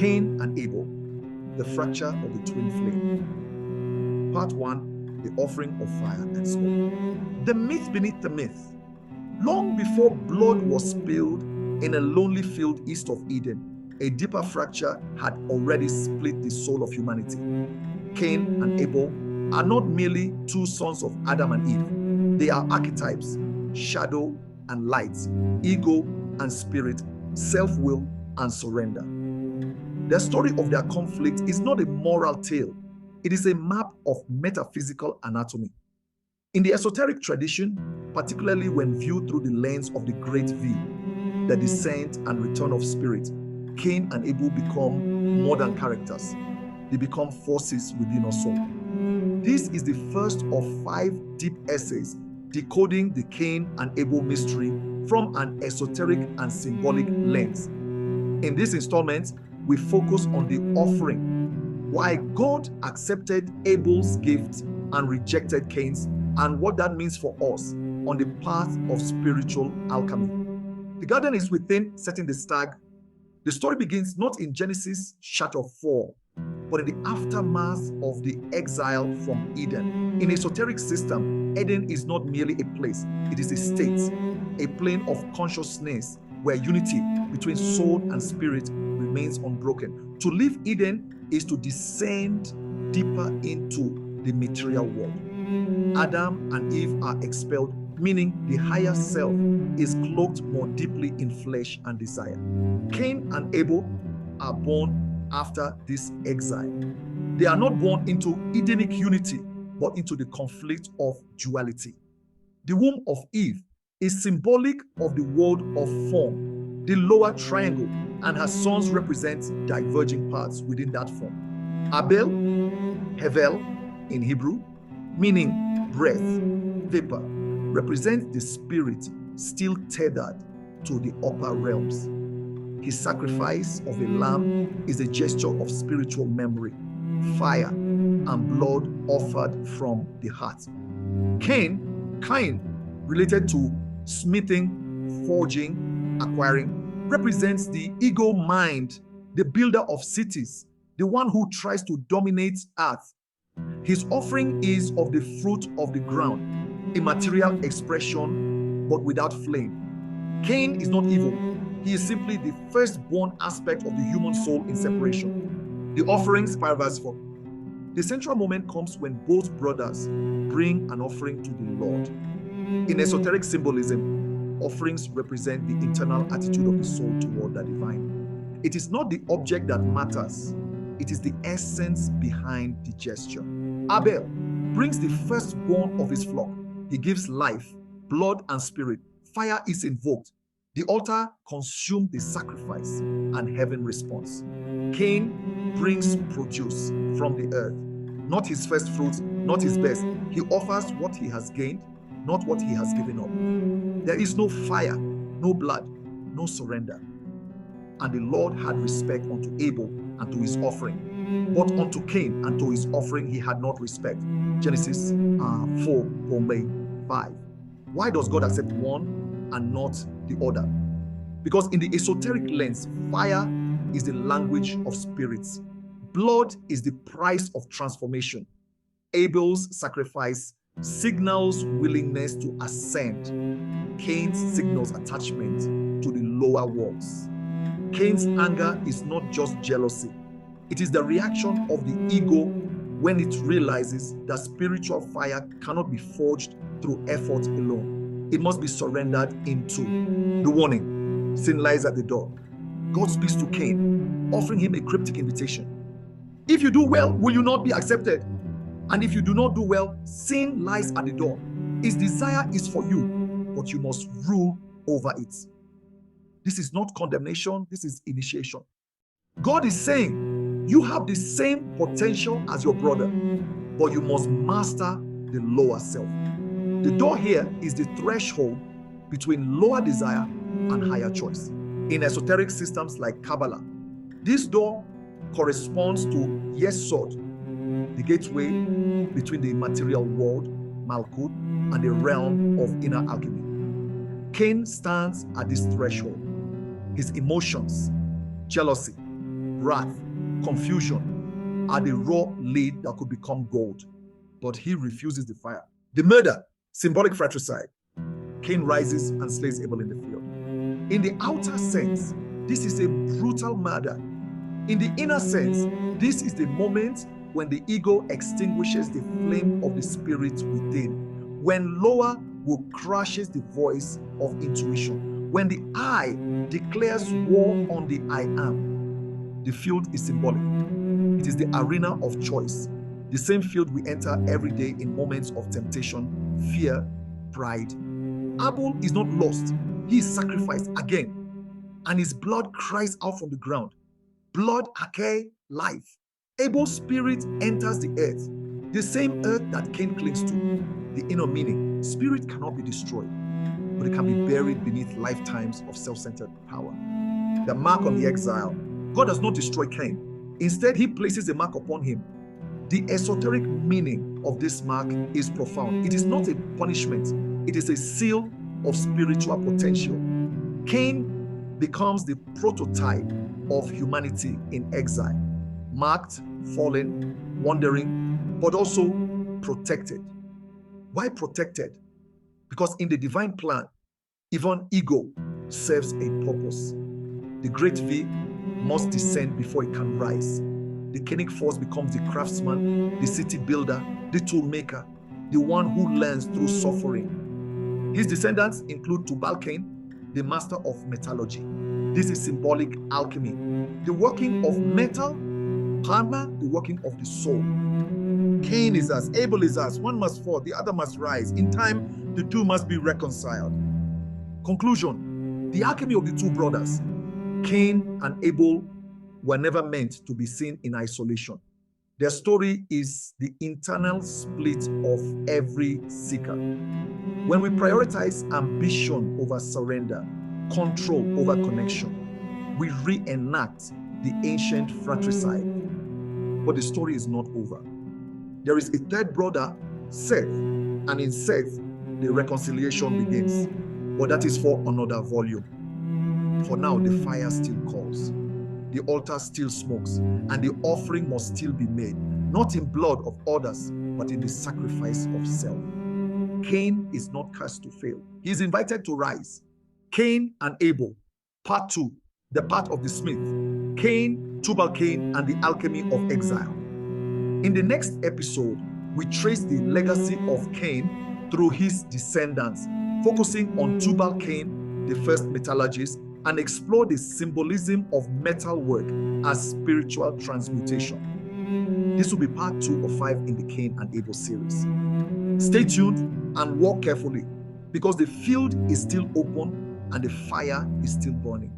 Cain and Abel, the fracture of the twin flame. Part 1, the offering of fire and smoke. The myth beneath the myth. Long before blood was spilled in a lonely field east of Eden, a deeper fracture had already split the soul of humanity. Cain and Abel are not merely two sons of Adam and Eve. They are archetypes, shadow and light, ego and spirit, self-will and surrender. The story of their conflict is not a moral tale. It is a map of metaphysical anatomy. In the esoteric tradition, particularly when viewed through the lens of the Great V, the descent and return of spirit, Cain and Abel become more than characters. They become forces within us all. This is the first of 5 deep essays decoding the Cain and Abel mystery from an esoteric and symbolic lens. In this installment, we focus on the offering, why God accepted Abel's gift and rejected Cain's, and what that means for us on the path of spiritual alchemy. The garden is within, setting the stag. The story begins not in Genesis chapter 4, but in the aftermath of the exile from Eden. In esoteric system, Eden is not merely a place, it is a state, a plane of consciousness where unity between soul and spirit remains unbroken. To leave Eden is to descend deeper into the material world. Adam and Eve are expelled, meaning the higher self is cloaked more deeply in flesh and desire. Cain and Abel are born after this exile. They are not born into Edenic unity, but into the conflict of duality. The womb of Eve is symbolic of the world of form, the lower triangle, and her sons represent diverging parts within that form. Abel, Hevel in Hebrew, meaning breath, vapor, represents the spirit still tethered to the upper realms. His sacrifice of a lamb is a gesture of spiritual memory, fire, and blood offered from the heart. Cain, related to smithing, forging, acquiring, represents the ego mind, the builder of cities, the one who tries to dominate earth. His offering is of the fruit of the ground, a material expression, but without flame. Cain is not evil. He is simply the firstborn aspect of the human soul in separation. The offerings, verse 4. The central moment comes when both brothers bring an offering to the Lord. In esoteric symbolism, offerings represent the internal attitude of the soul toward the divine. It is not the object that matters. It is the essence behind the gesture. Abel brings the firstborn of his flock. He gives life, blood, and spirit. Fire is invoked. The altar consumed the sacrifice, and heaven responds. Cain brings produce from the earth, not his first fruits, not his best. He offers what he has gained, not what he has given up. There is no fire, no blood, no surrender. And the Lord had respect unto Abel and to his offering, but unto Cain and to his offering he had not respect. Genesis 4:5. Why does God accept one and not the other? Because in the esoteric lens, fire is the language of spirits. Blood is the price of transformation. Abel's sacrifice signals willingness to ascend. Cain's signals attachment to the lower worlds. Cain's anger is not just jealousy. It is the reaction of the ego when it realizes that spiritual fire cannot be forged through effort alone. It must be surrendered into. The warning: sin lies at the door. God speaks to Cain, offering him a cryptic invitation. If you do well, will you not be accepted? And if you do not do well, sin lies at the door. Its desire is for you, but you must rule over it. This is not condemnation, this is initiation. God is saying, you have the same potential as your brother, but you must master the lower self. The door here is the threshold between lower desire and higher choice. In esoteric systems like Kabbalah, this door corresponds to Yesod, the gateway between the material world, Malkut, and the realm of inner alchemy. Cain stands at this threshold. His emotions, jealousy, wrath, confusion are the raw lead that could become gold. But he refuses the fire. The murder, symbolic fratricide. Cain rises and slays Abel in the field. In the outer sense, this is a brutal murder. In the inner sense, this is the moment when the ego extinguishes the flame of the spirit within, when lower will crushes the voice of intuition, when the I declares war on the I am. The field is symbolic. It is the arena of choice, the same field we enter every day in moments of temptation, fear, pride. Abel is not lost. He is sacrificed again, and his blood cries out from the ground. Blood, arche, life. Abel's spirit enters the earth, the same earth that Cain clings to. The inner meaning, spirit cannot be destroyed, but it can be buried beneath lifetimes of self-centered power. The mark on the exile. God does not destroy Cain. Instead, he places a mark upon him. The esoteric meaning of this mark is profound. It is not a punishment. It is a seal of spiritual potential. Cain becomes the prototype of humanity in exile, marked, fallen, wandering, but also protected. Why protected? Because in the divine plan, even ego serves a purpose. The great V must descend before it can rise. The Cainic force becomes the craftsman, the city builder, the tool maker, the one who learns through suffering. His descendants include Tubal-Cain, the master of metallurgy. This is symbolic alchemy, the working of metal, karma, the working of the soul. Cain is us, Abel is us. One must fall, the other must rise. In time, the two must be reconciled. Conclusion: the alchemy of the two brothers, Cain and Abel, were never meant to be seen in isolation. Their story is the internal split of every seeker. When we prioritize ambition over surrender, control over connection, we reenact the ancient fratricide. But the story is not over. There is a third brother, Seth, and in Seth, the reconciliation begins. But that is for another volume. For now, the fire still calls. The altar still smokes, and the offering must still be made, not in blood of others, but in the sacrifice of self. Cain is not cast to fail. He is invited to rise. Cain and Abel, part 2, the part of the smith. Cain, Tubal-Cain, and the alchemy of exile. In the next episode, we trace the legacy of Cain through his descendants, focusing on Tubal-Cain, the first metallurgist, and explore the symbolism of metal work as spiritual transmutation. This will be part 2 of 5 in the Cain and Abel series. Stay tuned and walk carefully, because the field is still open and the fire is still burning.